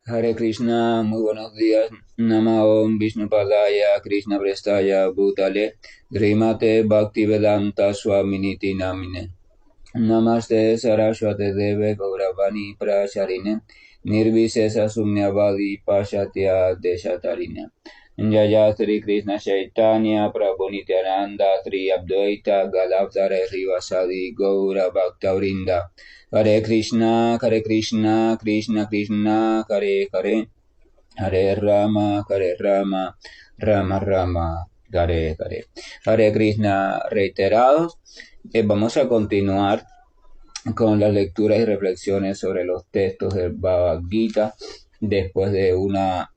Hare Krishna, muy buenos días. Nama Om Vishnu Padaya, Krishna Prestaya Bhutale, Srimate Bhaktivedanta Swaminiti Namine. Namaste Saraswate Deve Gauravani Pracharine, Nirvisesa Sumnyavadi Pashatya Deshatarine. Jaya Sri Krishna Chaitanya Prabhu Nityananda Sri Abdvaita Gadadhara Srivasadi Gaura Bhaktavrinda. Hare Krishna, Hare Krishna, Krishna Krishna, Hare Hare, Hare Rama, Hare Rama, Rama Rama, Hare Hare. Hare Krishna reiterados. Vamos a continuar con las lecturas y reflexiones sobre los textos del Bhagavad Gita después de una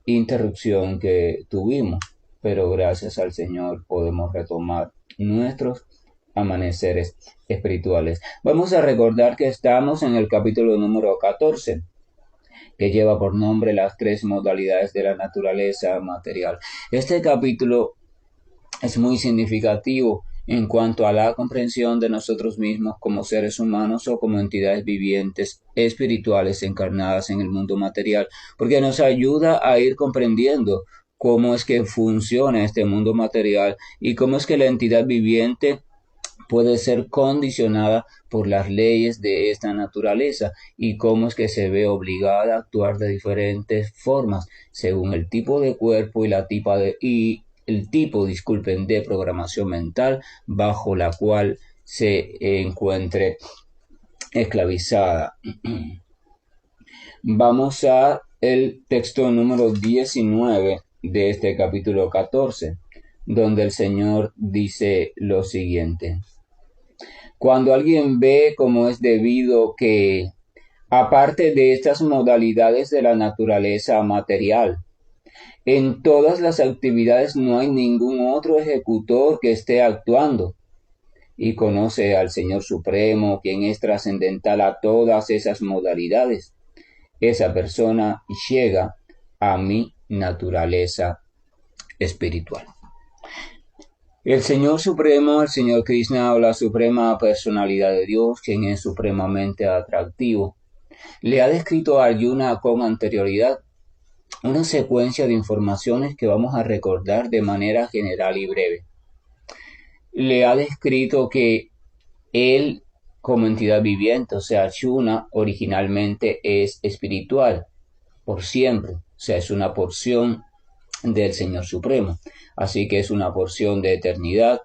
interrupción que tuvimos, pero gracias al Señor podemos retomar nuestros amaneceres espirituales. Vamos a recordar que estamos en el capítulo número 14, que lleva por nombre las tres modalidades de la naturaleza material. Este capítulo es muy significativo en cuanto a la comprensión de nosotros mismos como seres humanos o como entidades vivientes espirituales encarnadas en el mundo material, porque nos ayuda a ir comprendiendo cómo es que funciona este mundo material y cómo es que la entidad viviente puede ser condicionada por las leyes de esta naturaleza y cómo es que se ve obligada a actuar de diferentes formas según el tipo de cuerpo y el tipo, disculpen, de programación mental bajo la cual se encuentre esclavizada. Vamos a el texto número 19 de este capítulo 14, donde el Señor dice lo siguiente. Cuando alguien ve como es debido que, aparte de estas modalidades de la naturaleza material, en todas las actividades no hay ningún otro ejecutor que esté actuando, y conoce al Señor Supremo, quien es trascendental a todas esas modalidades, esa persona llega a mi naturaleza espiritual. El Señor Supremo, el Señor Krishna o la Suprema Personalidad de Dios, quien es supremamente atractivo, le ha descrito a Arjuna con anterioridad una secuencia de informaciones que vamos a recordar de manera general y breve. Le ha descrito que él, como entidad viviente, o sea, Arjuna, originalmente es espiritual, por siempre, o sea, es una porción del Señor Supremo. Así que es una porción de eternidad,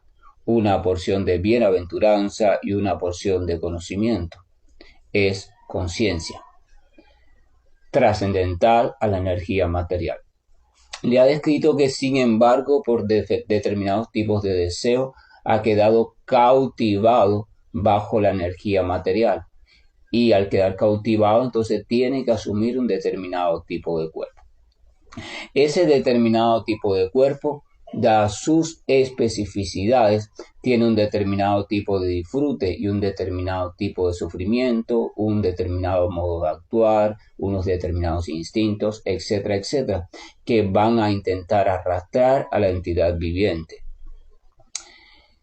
una porción de bienaventuranza y una porción de conocimiento. Es conciencia trascendental a la energía material. Le ha descrito que, sin embargo, por determinados tipos de deseo, ha quedado cautivado bajo la energía material. Y al quedar cautivado, entonces tiene que asumir un determinado tipo de cuerpo. Ese determinado tipo de cuerpo, da sus especificidades, tiene un determinado tipo de disfrute y un determinado tipo de sufrimiento, un determinado modo de actuar, unos determinados instintos, etcétera, etcétera, que van a intentar arrastrar a la entidad viviente.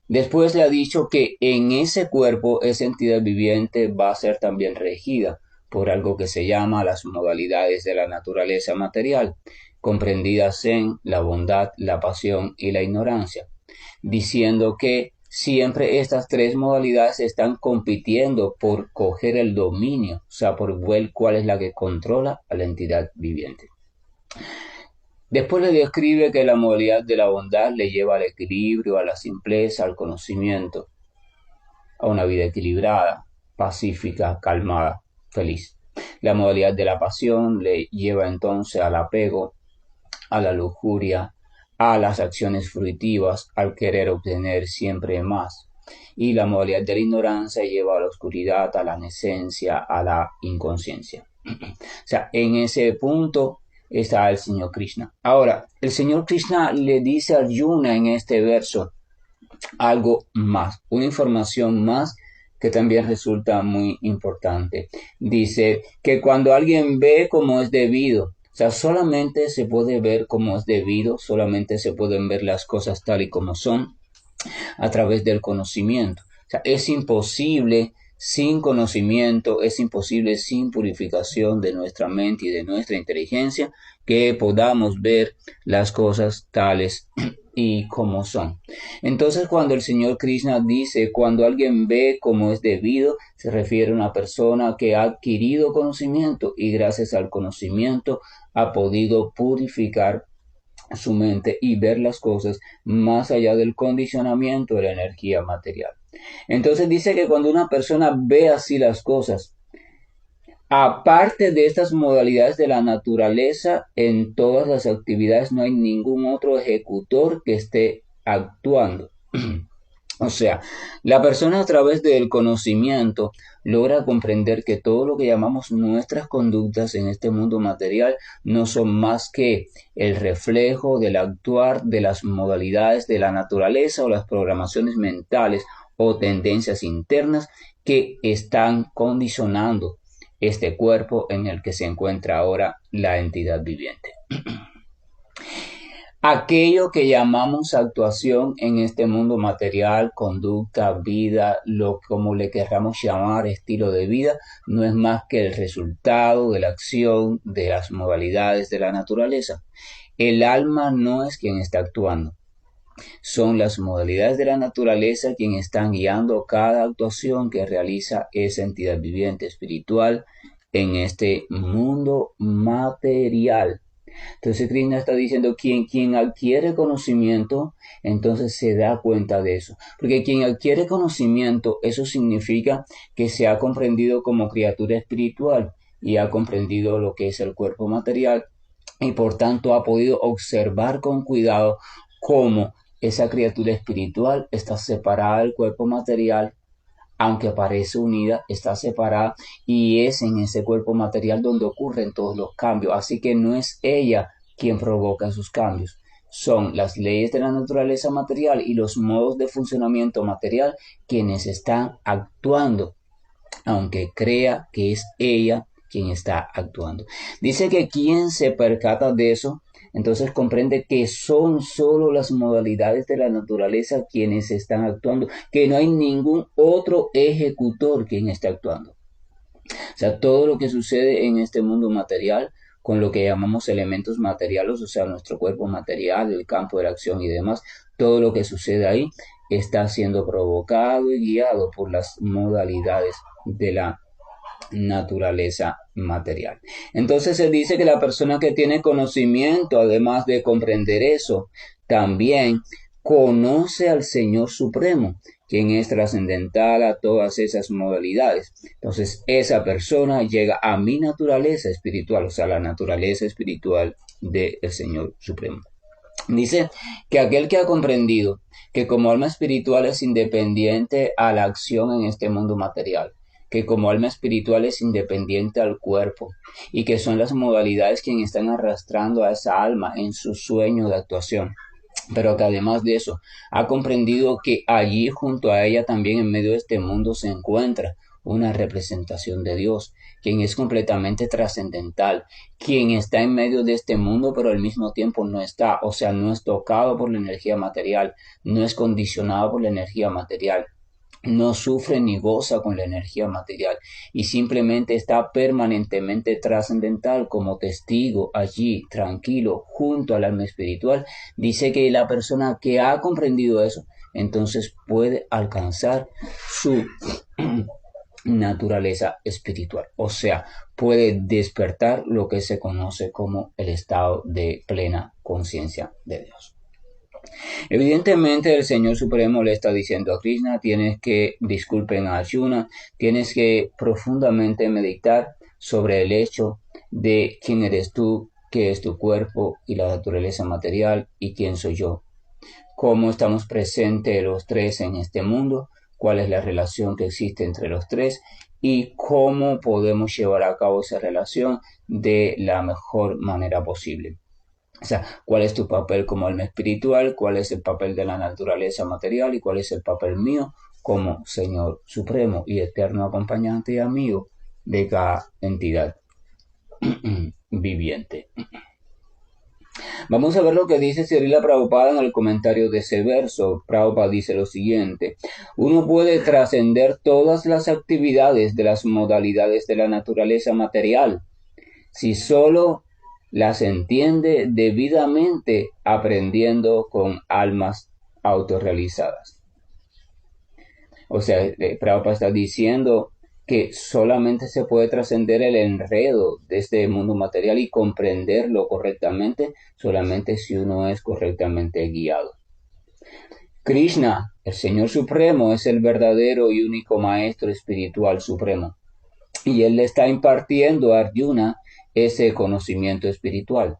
Después le ha dicho que en ese cuerpo, esa entidad viviente va a ser también regida por algo que se llama las modalidades de la naturaleza material, comprendidas en la bondad, la pasión y la ignorancia, diciendo que siempre estas tres modalidades están compitiendo por coger el dominio, o sea, por ver cuál es la que controla a la entidad viviente. Después le describe que la modalidad de la bondad le lleva al equilibrio, a la simpleza, al conocimiento, a una vida equilibrada, pacífica, calmada, feliz. La modalidad de la pasión le lleva entonces al apego, a la lujuria, a las acciones fruitivas, al querer obtener siempre más. Y la modalidad de la ignorancia lleva a la oscuridad, a la nesencia, a la inconsciencia. O sea, en ese punto está el Señor Krishna. Ahora, el Señor Krishna le dice a Arjuna en este verso algo más, una información más que también resulta muy importante. Dice que cuando alguien ve como es debido, o sea, solamente se puede ver como es debido, solamente se pueden ver las cosas tal y como son a través del conocimiento. O sea, es imposible sin conocimiento, es imposible sin purificación de nuestra mente y de nuestra inteligencia que podamos ver las cosas tales y como son. Entonces, cuando el Señor Krishna dice, cuando alguien ve como es debido, se refiere a una persona que ha adquirido conocimiento y gracias al conocimiento ha podido purificar su mente y ver las cosas más allá del condicionamiento de la energía material. Entonces dice que cuando una persona ve así las cosas, aparte de estas modalidades de la naturaleza, en todas las actividades no hay ningún otro ejecutor que esté actuando. O sea, la persona a través del conocimiento logra comprender que todo lo que llamamos nuestras conductas en este mundo material no son más que el reflejo del actuar de las modalidades de la naturaleza o las programaciones mentales o tendencias internas que están condicionando este cuerpo en el que se encuentra ahora la entidad viviente. Aquello que llamamos actuación en este mundo material, conducta, vida, como le querramos llamar, estilo de vida, no es más que el resultado de la acción de las modalidades de la naturaleza. El alma no es quien está actuando. Son las modalidades de la naturaleza quienes están guiando cada actuación que realiza esa entidad viviente espiritual en este mundo material. Entonces Krishna está diciendo quien adquiere conocimiento, entonces se da cuenta de eso. Porque quien adquiere conocimiento, eso significa que se ha comprendido como criatura espiritual y ha comprendido lo que es el cuerpo material y por tanto ha podido observar con cuidado cómo esa criatura espiritual está separada del cuerpo material, aunque aparece unida, está separada y es en ese cuerpo material donde ocurren todos los cambios. Así que no es ella quien provoca esos cambios. Son las leyes de la naturaleza material y los modos de funcionamiento material quienes están actuando, aunque crea que es ella quien está actuando. Dice que quien se percata de eso, entonces comprende que son solo las modalidades de la naturaleza quienes están actuando, que no hay ningún otro ejecutor quien está actuando. O sea, todo lo que sucede en este mundo material, con lo que llamamos elementos materiales, o sea, nuestro cuerpo material, el campo de la acción y demás, todo lo que sucede ahí está siendo provocado y guiado por las modalidades de la naturaleza material. Entonces se dice que la persona que tiene conocimiento, además de comprender eso, también conoce al Señor Supremo, quien es trascendental a todas esas modalidades. Entonces esa persona llega a mi naturaleza espiritual, o sea, la naturaleza espiritual del Señor Supremo. Dice que aquel que ha comprendido que como alma espiritual es independiente a la acción en este mundo material, que como alma espiritual es independiente al cuerpo y que son las modalidades quienes están arrastrando a esa alma en su sueño de actuación, pero que además de eso ha comprendido que allí junto a ella también en medio de este mundo se encuentra una representación de Dios, quien es completamente trascendental, quien está en medio de este mundo, pero al mismo tiempo no está, o sea, no es tocado por la energía material, no es condicionado por la energía material, no sufre ni goza con la energía material y simplemente está permanentemente trascendental como testigo allí, tranquilo, junto al alma espiritual. Dice que la persona que ha comprendido eso, entonces puede alcanzar su naturaleza espiritual, o sea, puede despertar lo que se conoce como el estado de plena conciencia de Dios. Evidentemente el Señor Supremo le está diciendo a Krishna, tienes que, disculpen a Arjuna, tienes que profundamente meditar sobre el hecho de quién eres tú, qué es tu cuerpo y la naturaleza material y quién soy yo. Cómo estamos presentes los tres en este mundo, cuál es la relación que existe entre los tres y cómo podemos llevar a cabo esa relación de la mejor manera posible. O sea, cuál es tu papel como alma espiritual, cuál es el papel de la naturaleza material y cuál es el papel mío como Señor Supremo y eterno acompañante y amigo de cada entidad viviente. Vamos a ver lo que dice Srila Prabhupada en el comentario de ese verso. Prabhupada dice lo siguiente: uno puede trascender todas las actividades de las modalidades de la naturaleza material si solo las entiende debidamente aprendiendo con almas autorrealizadas. O sea, Prabhupada está diciendo que solamente se puede trascender el enredo de este mundo material y comprenderlo correctamente solamente si uno es correctamente guiado. Krishna, el Señor Supremo, es el verdadero y único Maestro Espiritual Supremo. Y Él le está impartiendo a Arjuna ese conocimiento espiritual.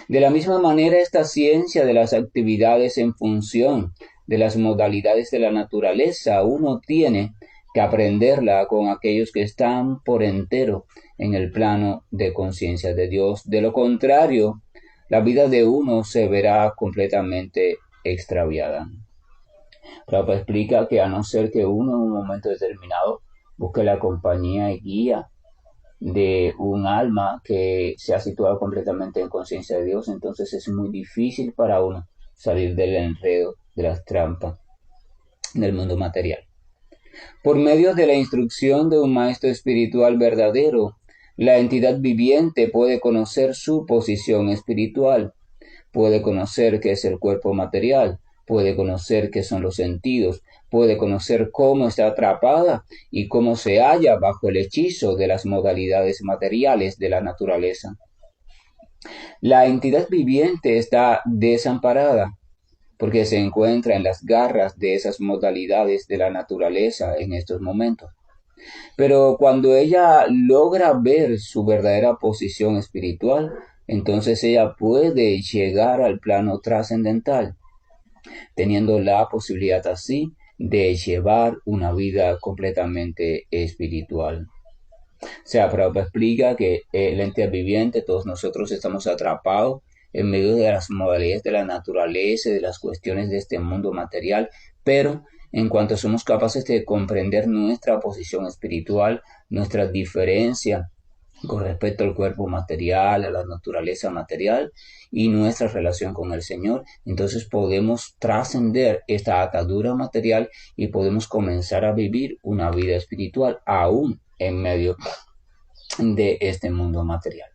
De la misma manera, esta ciencia de las actividades en función de las modalidades de la naturaleza, uno tiene que aprenderla con aquellos que están por entero en el plano de conciencia de Dios. De lo contrario, la vida de uno se verá completamente extraviada. Prabhupada explica que a no ser que uno en un momento determinado busque la compañía y guía de un alma que se ha situado completamente en conciencia de Dios, entonces es muy difícil para uno salir del enredo, de las trampas del mundo material. Por medio de la instrucción de un maestro espiritual verdadero, la entidad viviente puede conocer su posición espiritual, puede conocer qué es el cuerpo material, puede conocer qué son los sentidos, puede conocer cómo está atrapada y cómo se halla bajo el hechizo de las modalidades materiales de la naturaleza. La entidad viviente está desamparada porque se encuentra en las garras de esas modalidades de la naturaleza en estos momentos. Pero cuando ella logra ver su verdadera posición espiritual, entonces ella puede llegar al plano trascendental, teniendo la posibilidad así de llevar una vida completamente espiritual. O sea, Prabhupada explica que la entidad viviente, todos nosotros estamos atrapados en medio de las modalidades de la naturaleza, de las cuestiones de este mundo material, pero en cuanto somos capaces de comprender nuestra posición espiritual, nuestra diferencia con respecto al cuerpo material, a la naturaleza material y nuestra relación con el Señor, entonces podemos trascender esta atadura material y podemos comenzar a vivir una vida espiritual aún en medio de este mundo material.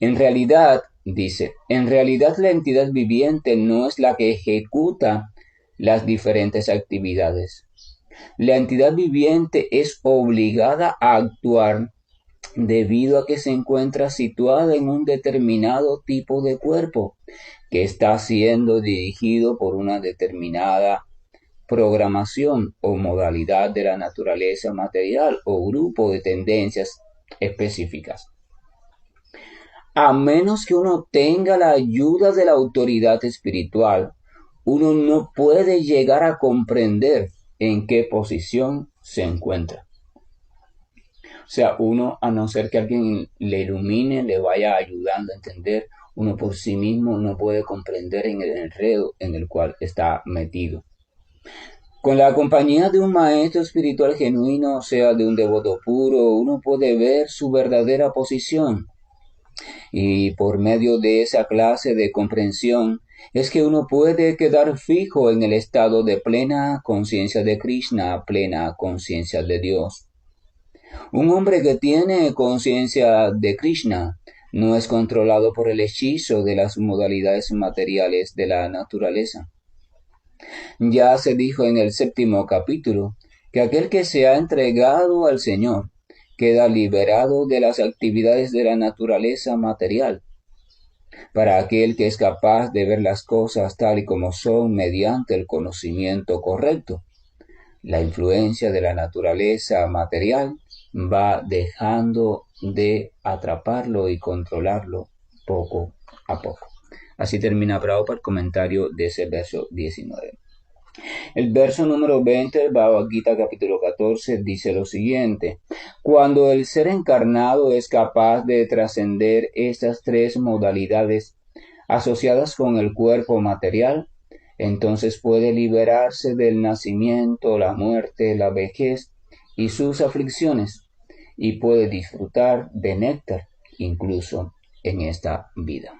En realidad, dice, en realidad la entidad viviente no es la que ejecuta las diferentes actividades. La entidad viviente es obligada a actuar debido a que se encuentra situada en un determinado tipo de cuerpo que está siendo dirigido por una determinada programación o modalidad de la naturaleza material o grupo de tendencias específicas. A menos que uno tenga la ayuda de la autoridad espiritual, uno no puede llegar a comprender en qué posición se encuentra. O sea, uno, a no ser que alguien le ilumine, le vaya ayudando a entender, uno por sí mismo no puede comprender en el enredo en el cual está metido. Con la compañía de un maestro espiritual genuino, o sea, de un devoto puro, uno puede ver su verdadera posición. Y por medio de esa clase de comprensión es que uno puede quedar fijo en el estado de plena conciencia de Krishna, plena conciencia de Dios. Un hombre que tiene conciencia de Krishna no es controlado por el hechizo de las modalidades materiales de la naturaleza. Ya se dijo en el 7º capítulo que aquel que se ha entregado al Señor queda liberado de las actividades de la naturaleza material. Para aquel que es capaz de ver las cosas tal y como son mediante el conocimiento correcto, la influencia de la naturaleza material va dejando de atraparlo y controlarlo poco a poco. Así termina Prabhupada el comentario de ese verso 19. El verso número 20 del Bhagavad Gita capítulo 14 dice lo siguiente: cuando el ser encarnado es capaz de trascender estas tres modalidades asociadas con el cuerpo material, entonces puede liberarse del nacimiento, la muerte, la vejez y sus aflicciones, y puede disfrutar de néctar incluso en esta vida.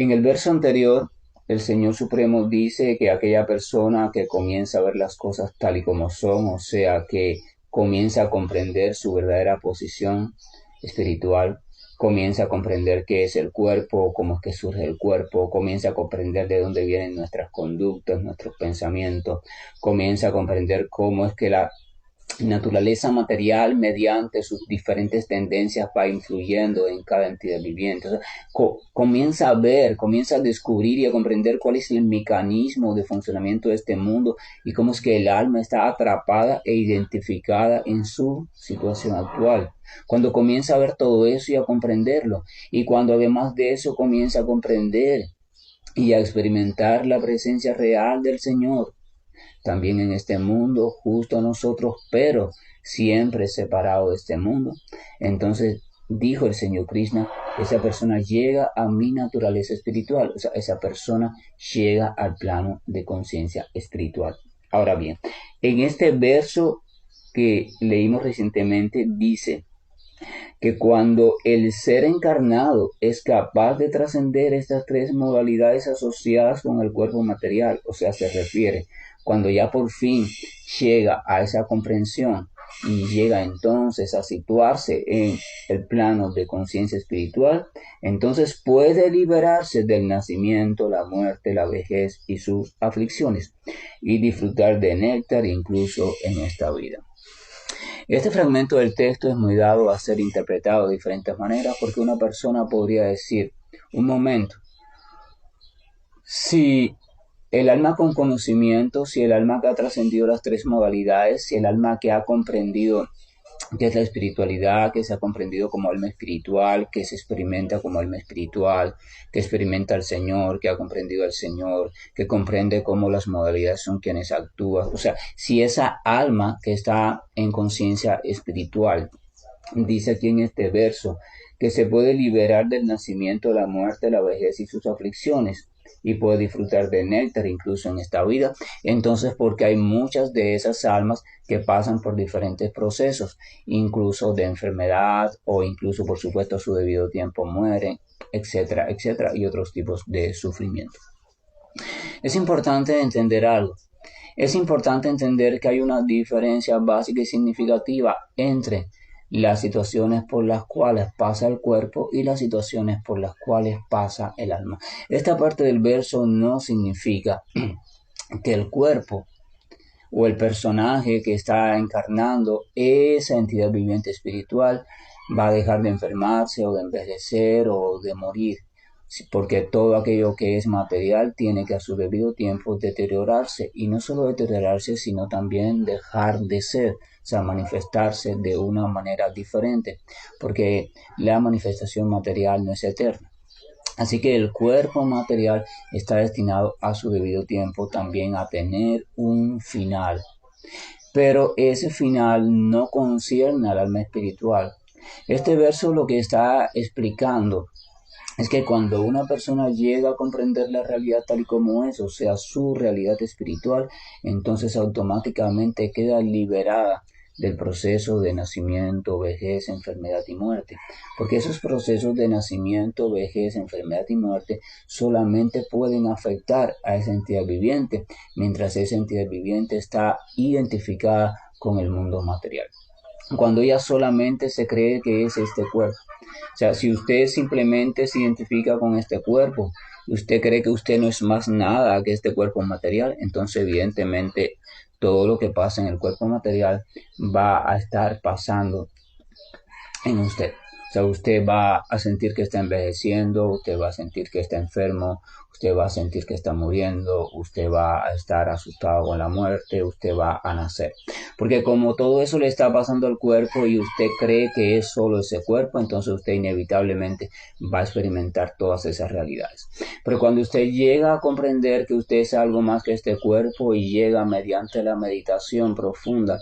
En el verso anterior, el Señor Supremo dice que aquella persona que comienza a ver las cosas tal y como son, o sea, que comienza a comprender su verdadera posición espiritual, comienza a comprender qué es el cuerpo, cómo es que surge el cuerpo, comienza a comprender de dónde vienen nuestras conductas, nuestros pensamientos, comienza a comprender cómo es que la naturaleza material mediante sus diferentes tendencias va influyendo en cada entidad viviente. O sea, comienza a ver, comienza a descubrir y a comprender cuál es el mecanismo de funcionamiento de este mundo y cómo es que el alma está atrapada e identificada en su situación actual. Cuando comienza a ver todo eso y a comprenderlo, y cuando además de eso comienza a comprender y a experimentar la presencia real del Señor, también en este mundo, justo a nosotros, pero siempre separado de este mundo. Entonces dijo el Señor Krishna, esa persona llega a mi naturaleza espiritual, o sea, esa persona llega al plano de conciencia espiritual. Ahora bien, en este verso que leímos recientemente dice que cuando el ser encarnado es capaz de trascender estas tres modalidades asociadas con el cuerpo material, o sea, se refiere cuando ya por fin llega a esa comprensión y llega entonces a situarse en el plano de conciencia espiritual, entonces puede liberarse del nacimiento, la muerte, la vejez y sus aflicciones y disfrutar de néctar incluso en esta vida. Este fragmento del texto es muy dado a ser interpretado de diferentes maneras porque una persona podría decir, un momento, si el alma con conocimiento, si el alma que ha trascendido las tres modalidades, si el alma que ha comprendido qué es la espiritualidad, que se ha comprendido como alma espiritual, que se experimenta como alma espiritual, que experimenta al Señor, que ha comprendido al Señor, que comprende cómo las modalidades son quienes actúan. O sea, si esa alma que está en conciencia espiritual, dice aquí en este verso, que se puede liberar del nacimiento, la muerte, la vejez y sus aflicciones, y puede disfrutar de néctar incluso en esta vida. Entonces, porque hay muchas de esas almas que pasan por diferentes procesos, incluso de enfermedad o incluso, por supuesto, a su debido tiempo mueren, etcétera, etcétera, y otros tipos de sufrimiento. Es importante entender algo. Es importante entender que hay una diferencia básica y significativa entre las situaciones por las cuales pasa el cuerpo y las situaciones por las cuales pasa el alma. Esta parte del verso no significa que el cuerpo o el personaje que está encarnando esa entidad viviente espiritual va a dejar de enfermarse o de envejecer o de morir, porque todo aquello que es material tiene que a su debido tiempo deteriorarse, y no solo deteriorarse, sino también dejar de ser, o sea, manifestarse de una manera diferente, porque la manifestación material no es eterna. Así que el cuerpo material está destinado a su debido tiempo también a tener un final. Pero ese final no concierne al alma espiritual. Este verso lo que está explicando es que cuando una persona llega a comprender la realidad tal y como es, o sea, su realidad espiritual, entonces automáticamente queda liberada del proceso de nacimiento, vejez, enfermedad y muerte. Porque esos procesos de nacimiento, vejez, enfermedad y muerte solamente pueden afectar a esa entidad viviente, mientras esa entidad viviente está identificada con el mundo material. Cuando ella solamente se cree que es este cuerpo. O sea, si usted simplemente se identifica con este cuerpo, usted cree que usted no es más nada que este cuerpo material, entonces evidentemente todo lo que pasa en el cuerpo material va a estar pasando en usted. O sea, usted va a sentir que está envejeciendo, usted va a sentir que está enfermo, usted va a sentir que está muriendo, usted va a estar asustado con la muerte, usted va a nacer. Porque como todo eso le está pasando al cuerpo y usted cree que es solo ese cuerpo, entonces usted inevitablemente va a experimentar todas esas realidades. Pero cuando usted llega a comprender que usted es algo más que este cuerpo y llega mediante la meditación profunda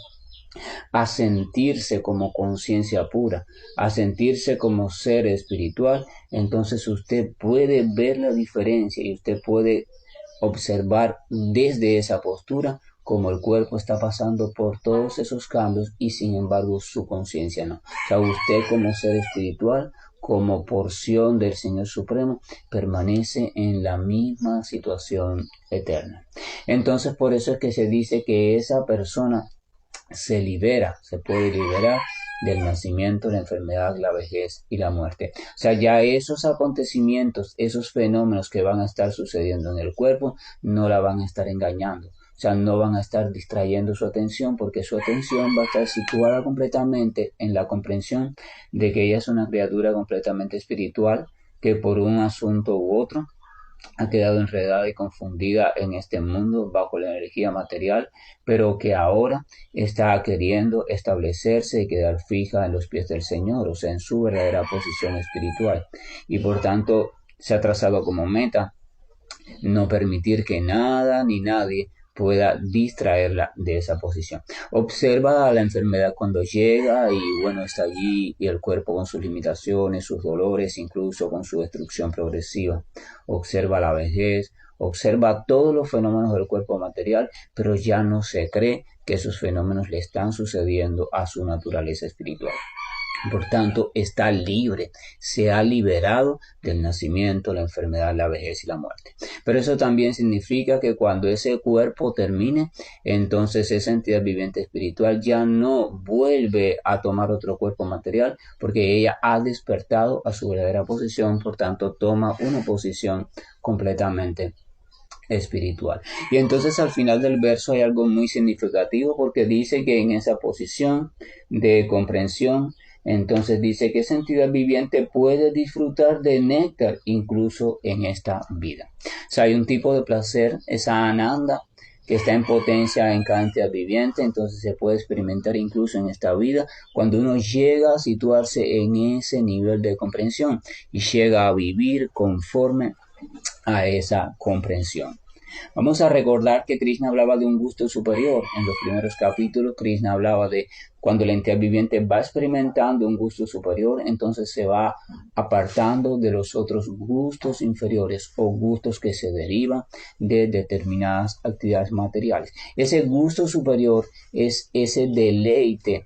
a sentirse como conciencia pura, a sentirse como ser espiritual, entonces usted puede ver la diferencia y usted puede observar desde esa postura como el cuerpo está pasando por todos esos cambios y sin embargo su conciencia no. O sea, usted como ser espiritual como porción del Señor Supremo, permanece en la misma situación eterna. Entonces, por eso es que se dice que esa persona se puede liberar del nacimiento, la enfermedad, la vejez y la muerte. O sea, ya esos acontecimientos, esos fenómenos que van a estar sucediendo en el cuerpo, no la van a estar engañando. O sea, no van a estar distrayendo su atención, porque su atención va a estar situada completamente en la comprensión de que ella es una criatura completamente espiritual, que por un asunto u otro ha quedado enredada y confundida en este mundo bajo la energía material, pero que ahora está queriendo establecerse y quedar fija en los pies del Señor, o sea, en su verdadera posición espiritual. Y por tanto se ha trazado como meta no permitir que nada ni nadie pueda distraerla de esa posición. Observa la enfermedad cuando llega y bueno, está allí y el cuerpo con sus limitaciones, sus dolores, incluso con su destrucción progresiva. Observa la vejez, observa todos los fenómenos del cuerpo material, pero ya no se cree que esos fenómenos le están sucediendo a su naturaleza espiritual. Por tanto, está libre, se ha liberado del nacimiento, la enfermedad, la vejez y la muerte. Pero eso también significa que cuando ese cuerpo termine, entonces esa entidad viviente espiritual ya no vuelve a tomar otro cuerpo material, porque ella ha despertado a su verdadera posición, por tanto toma una posición completamente espiritual. Y entonces al final del verso hay algo muy significativo, porque dice que en esa posición de comprensión, entonces dice que esa entidad viviente puede disfrutar de néctar incluso en esta vida. O sea, hay un tipo de placer, esa ananda, que está en potencia en cada entidad viviente, entonces se puede experimentar incluso en esta vida cuando uno llega a situarse en ese nivel de comprensión y llega a vivir conforme a esa comprensión. Vamos a recordar que Krishna hablaba de un gusto superior. En los primeros capítulos, Krishna hablaba de cuando la entidad viviente va experimentando un gusto superior, entonces se va apartando de los otros gustos inferiores o gustos que se derivan de determinadas actividades materiales. Ese gusto superior es ese deleite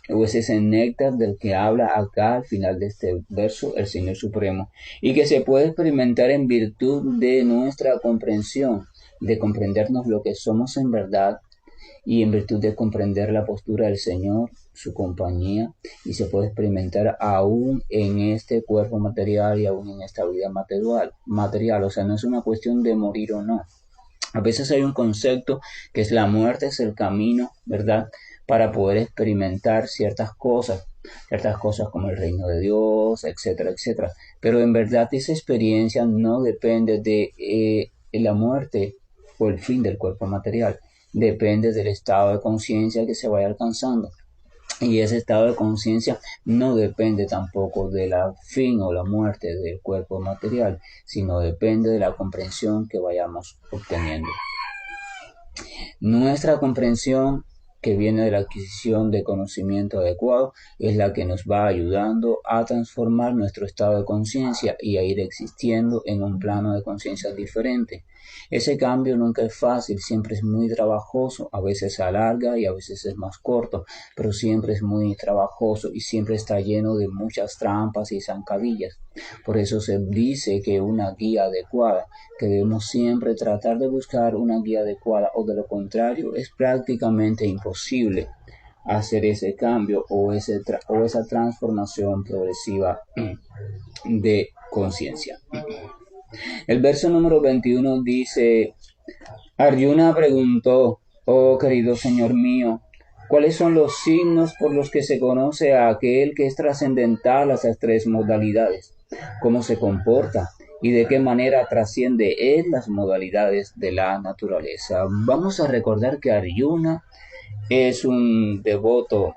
o es ese néctar del que habla acá al final de este verso el Señor Supremo, y que se puede experimentar en virtud de nuestra comprensión, de comprendernos lo que somos en verdad, y en virtud de comprender la postura del Señor, su compañía, y se puede experimentar aún en este cuerpo material y aún en esta vida material. O sea, no es una cuestión de morir o no. A veces hay un concepto que es la muerte es el camino, ¿verdad?, para poder experimentar ciertas cosas como el reino de Dios, etcétera, etcétera. Pero en verdad esa experiencia no depende de la muerte o el fin del cuerpo material, depende del estado de conciencia que se vaya alcanzando. Y ese estado de conciencia no depende tampoco de la fin o la muerte del cuerpo material, sino depende de la comprensión que vayamos obteniendo. Nuestra comprensión, que viene de la adquisición de conocimiento adecuado, es la que nos va ayudando a transformar nuestro estado de conciencia y a ir existiendo en un plano de conciencia diferente. Ese cambio nunca es fácil, siempre es muy trabajoso, a veces se alarga y a veces es más corto, pero siempre es muy trabajoso y siempre está lleno de muchas trampas y zancadillas. Por eso se dice que una guía adecuada, que debemos siempre tratar de buscar una guía adecuada, o de lo contrario es prácticamente imposible hacer ese cambio o esa transformación progresiva de conciencia. El verso número 21 dice: Arjuna preguntó, oh querido Señor mío, ¿cuáles son los signos por los que se conoce a aquel que es trascendental a esas tres modalidades? ¿Cómo se comporta? ¿Y de qué manera trasciende él las modalidades de la naturaleza? Vamos a recordar que Arjuna es un devoto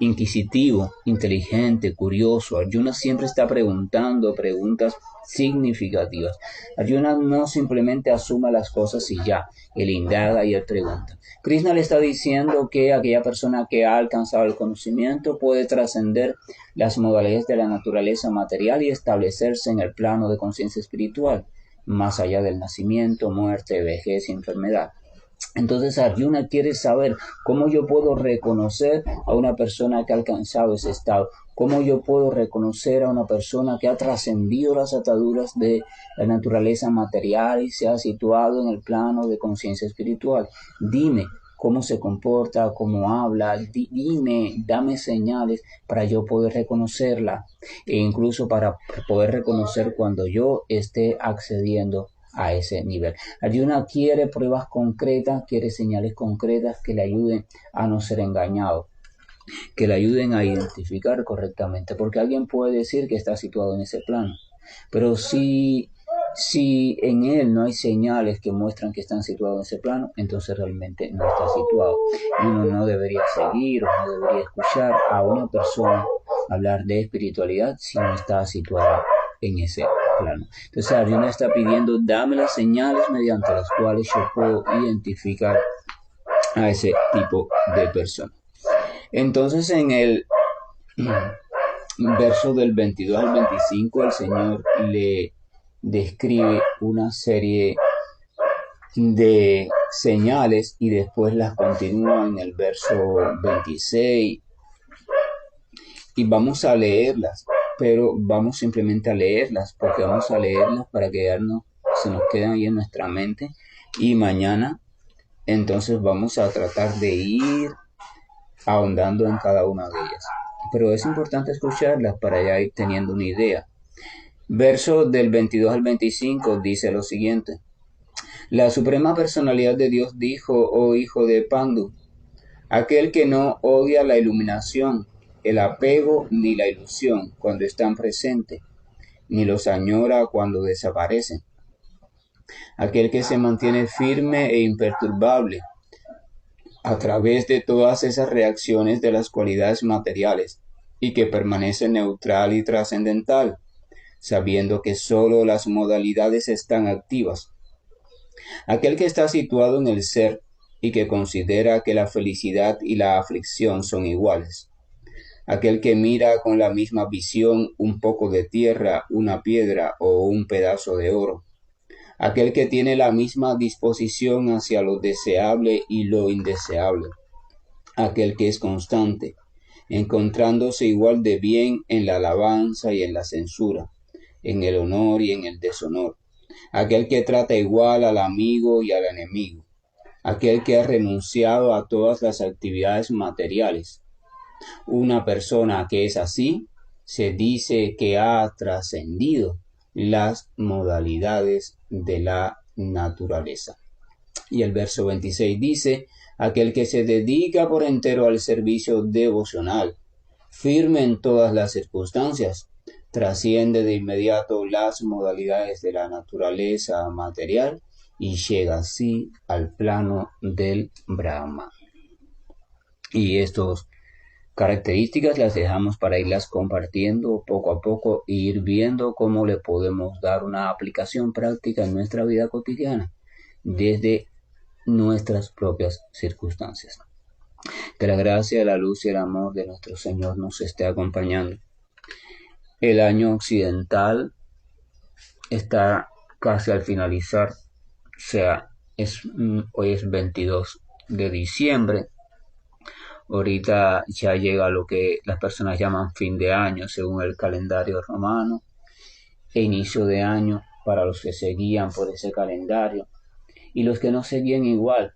inquisitivo, inteligente, curioso. Arjuna siempre está preguntando preguntas significativas. Arjuna no simplemente asuma las cosas y ya, él indaga y él pregunta. Krishna le está diciendo que aquella persona que ha alcanzado el conocimiento puede trascender las modalidades de la naturaleza material y establecerse en el plano de conciencia espiritual, más allá del nacimiento, muerte, vejez y enfermedad. Entonces Arjuna quiere saber cómo yo puedo reconocer a una persona que ha alcanzado ese estado, cómo yo puedo reconocer a una persona que ha trascendido las ataduras de la naturaleza material y se ha situado en el plano de conciencia espiritual. Dime cómo se comporta, cómo habla, dime, dame señales para yo poder reconocerla e incluso para poder reconocer cuando yo esté accediendo a ese nivel. Arjuna quiere pruebas concretas, quiere señales concretas que le ayuden a no ser engañado, que le ayuden a identificar correctamente, porque alguien puede decir que está situado en ese plano, pero si en él no hay señales que muestran que están situados en ese plano, entonces realmente no está situado. Uno no debería seguir o no debería escuchar a una persona hablar de espiritualidad si no está situada en ese plano. Entonces Arjuna está pidiendo, dame las señales mediante las cuales yo puedo identificar a ese tipo de persona. Entonces en el verso del 22 al 25 el Señor le describe una serie de señales y después las continúa en el verso 26 y vamos a leerlas, pero vamos simplemente a leerlas porque vamos a leerlas para quedarnos, se nos quedan ahí en nuestra mente y mañana entonces vamos a tratar de ir ahondando en cada una de ellas, pero es importante escucharlas para ya ir teniendo una idea. Verso del 22 al 25 dice lo siguiente: la suprema personalidad de Dios dijo, oh hijo de Pandu, aquel que no odia la iluminación, el apego ni la ilusión cuando están presentes, ni los añora cuando desaparecen. Aquel que se mantiene firme e imperturbable a través de todas esas reacciones de las cualidades materiales y que permanece neutral y trascendental, sabiendo que sólo las modalidades están activas. Aquel que está situado en el ser y que considera que la felicidad y la aflicción son iguales. Aquel que mira con la misma visión un poco de tierra, una piedra o un pedazo de oro. Aquel que tiene la misma disposición hacia lo deseable y lo indeseable. Aquel que es constante, encontrándose igual de bien en la alabanza y en la censura, en el honor y en el deshonor. Aquel que trata igual al amigo y al enemigo. Aquel que ha renunciado a todas las actividades materiales. Una persona que es así se dice que ha trascendido las modalidades de la naturaleza. Y el verso 26 dice, aquel que se dedica por entero al servicio devocional, firme en todas las circunstancias, trasciende de inmediato las modalidades de la naturaleza material y llega así al plano del Brahma. Y estas características las dejamos para irlas compartiendo poco a poco e ir viendo cómo le podemos dar una aplicación práctica en nuestra vida cotidiana desde nuestras propias circunstancias. Que la gracia, la luz y el amor de nuestro Señor nos esté acompañando. El año occidental está casi al finalizar, o sea, hoy es 22 de diciembre. Ahorita ya llega lo que las personas llaman fin de año según el calendario romano e inicio de año para los que se guían por ese calendario y los que no se guían igual.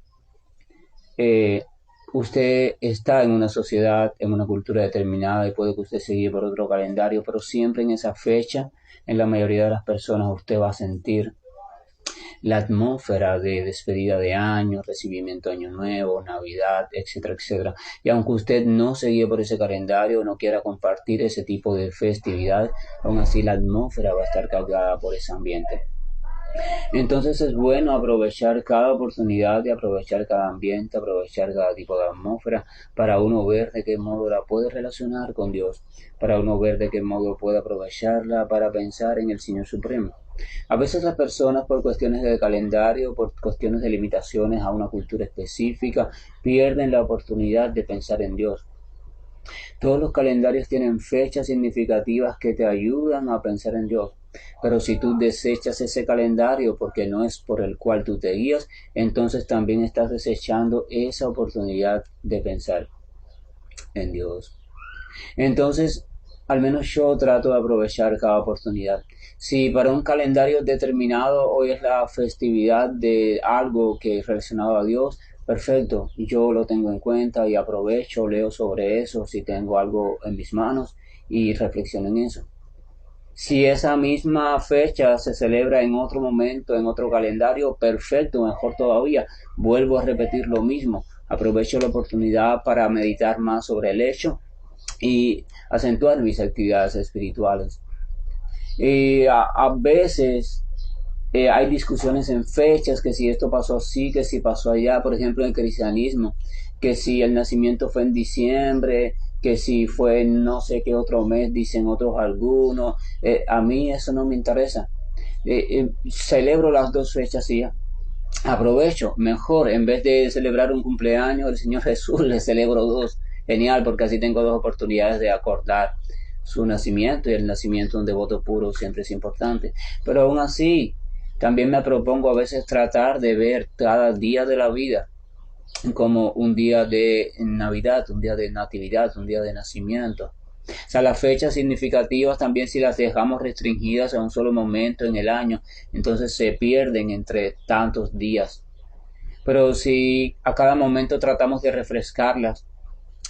Usted está en una sociedad, en una cultura determinada y puede que usted se guíe por otro calendario, pero siempre en esa fecha, en la mayoría de las personas, usted va a sentir la atmósfera de despedida de año, recibimiento de año nuevo, Navidad, etcétera, etcétera. Y aunque usted no se guíe por ese calendario, no quiera compartir ese tipo de festividad, aún así la atmósfera va a estar cargada por ese ambiente. Entonces es bueno aprovechar cada oportunidad y aprovechar cada ambiente, aprovechar cada tipo de atmósfera para uno ver de qué modo la puede relacionar con Dios, para uno ver de qué modo puede aprovecharla para pensar en el Señor Supremo. A veces las personas por cuestiones de calendario, por cuestiones de limitaciones a una cultura específica, pierden la oportunidad de pensar en Dios. Todos los calendarios tienen fechas significativas que te ayudan a pensar en Dios. Pero si tú desechas ese calendario porque no es por el cual tú te guías, entonces también estás desechando esa oportunidad de pensar en Dios. Entonces, al menos yo trato de aprovechar cada oportunidad. Si para un calendario determinado hoy es la festividad de algo que es relacionado a Dios, perfecto, yo lo tengo en cuenta y aprovecho, leo sobre eso si tengo algo en mis manos y reflexiono en eso. Si esa misma fecha se celebra en otro momento, en otro calendario, perfecto, mejor todavía. Vuelvo a repetir lo mismo. Aprovecho la oportunidad para meditar más sobre el hecho y acentuar mis actividades espirituales. Y a veces hay discusiones en fechas, que si esto pasó así, que si pasó allá, por ejemplo en el cristianismo, que si el nacimiento fue en diciembre, que si fue en no sé qué otro mes, dicen otros algunos. A mí eso no me interesa. Celebro las dos fechas y ya. Aprovecho, mejor, en vez de celebrar un cumpleaños del Señor Jesús, le celebro dos. Genial, porque así tengo dos oportunidades de acordar su nacimiento, y el nacimiento de un devoto puro siempre es importante. Pero aún así, también me propongo a veces tratar de ver cada día de la vida como un día de Navidad, un día de natividad, un día de nacimiento. O sea, las fechas significativas también, si las dejamos restringidas a un solo momento en el año, entonces se pierden entre tantos días. Pero si a cada momento tratamos de refrescarlas,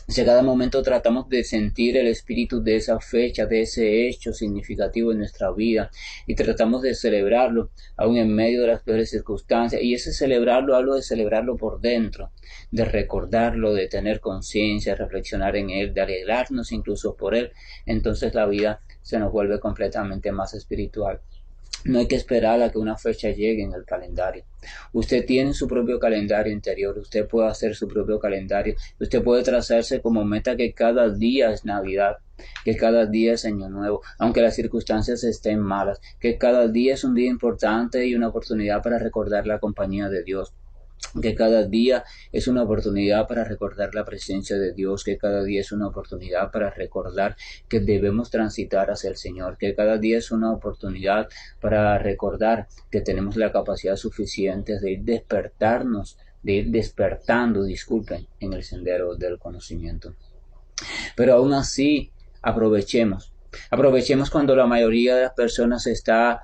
si a cada momento tratamos de sentir el espíritu de esa fecha, de ese hecho significativo en nuestra vida, y tratamos de celebrarlo aún en medio de las peores circunstancias, y ese celebrarlo, hablo de celebrarlo por dentro, de recordarlo, de tener conciencia, de reflexionar en él, de alegrarnos incluso por él, entonces la vida se nos vuelve completamente más espiritual. No hay que esperar a que una fecha llegue en el calendario. Usted tiene su propio calendario interior, usted puede hacer su propio calendario, usted puede trazarse como meta que cada día es Navidad, que cada día es Año Nuevo, aunque las circunstancias estén malas, que cada día es un día importante y una oportunidad para recordar la compañía de Dios, que cada día es una oportunidad para recordar la presencia de Dios, que cada día es una oportunidad para recordar que debemos transitar hacia el Señor, que cada día es una oportunidad para recordar que tenemos la capacidad suficiente de ir despertando, disculpen, en el sendero del conocimiento. Pero aún así, aprovechemos cuando la mayoría de las personas está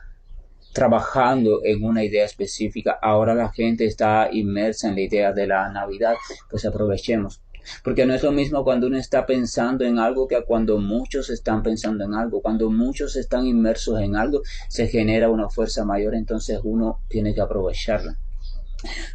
trabajando en una idea específica. Ahora la gente está inmersa en la idea de la Navidad, pues aprovechemos. Porque no es lo mismo cuando uno está pensando en algo que cuando muchos están pensando en algo. Cuando muchos están inmersos en algo, se genera una fuerza mayor, entonces uno tiene que aprovecharla.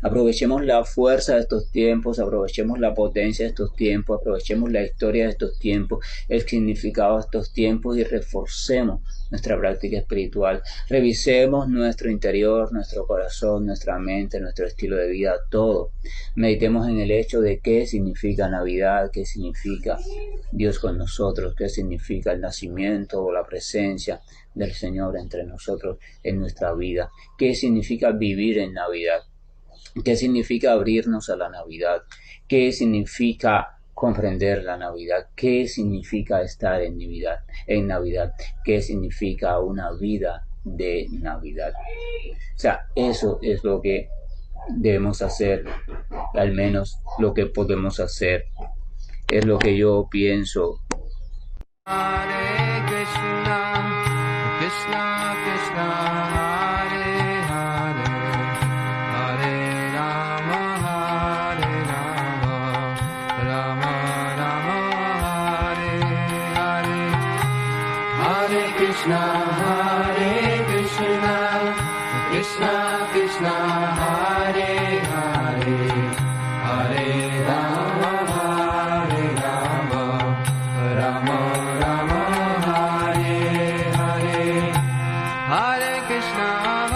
Aprovechemos la fuerza de estos tiempos, aprovechemos la potencia de estos tiempos, aprovechemos la historia de estos tiempos, el significado de estos tiempos y reforcemos nuestra práctica espiritual. Revisemos nuestro interior, nuestro corazón, nuestra mente, nuestro estilo de vida, todo. Meditemos en el hecho de qué significa Navidad, qué significa Dios con nosotros, qué significa el nacimiento o la presencia del Señor entre nosotros en nuestra vida, qué significa vivir en Navidad. ¿Qué significa abrirnos a la Navidad? ¿Qué significa comprender la Navidad? ¿Qué significa estar en Navidad? ¿Qué significa una vida de Navidad? O sea, eso es lo que debemos hacer, al menos lo que podemos hacer. Es lo que yo pienso. Hare Krishna, Krishna Krishna. Krishna, Hare Krishna, Krishna Krishna, Hare Hare, Hare Rama, Rama Rama, Hare Hare, Hare Krishna.